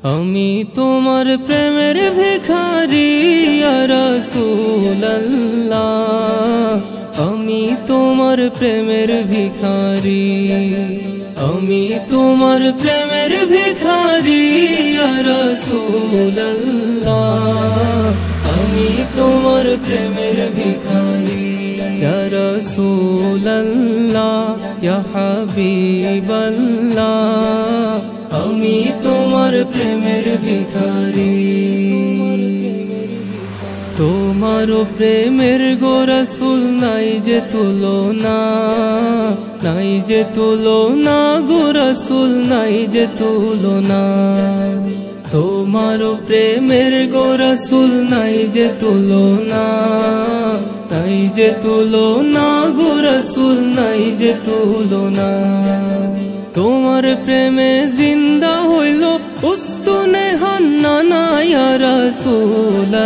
আমি তোমার প্রেমের ভিখারি ইয়া রাসূলুল্লাহ, আমি তোমার প্রেমের ভিখারি, আমি তোমার প্রেমের ভিখারি ইয়া রাসূলুল্লাহ, আমি তোমার প্রেমের ভিখারি ইয়া রাসূলুল্লাহ ইয়া হাবিবাল্লাহ, আমি তোমার প্রেমের ভিখারি। তোমার প্রেমের গো রাসূল নাই যে তুলনা, নাই যে তুলনা গো রাসূল নাই যে তুলনা, তোমার প্রেমের গো রাসূল নাই যে তুলনা, নাই যে তুলনা গো রাসূল নাই যে তুলনা। তোমার প্রেমে জিন্দা হইল উস্তুনে হান্নানা ইয়া রাসূলুল্লাহ,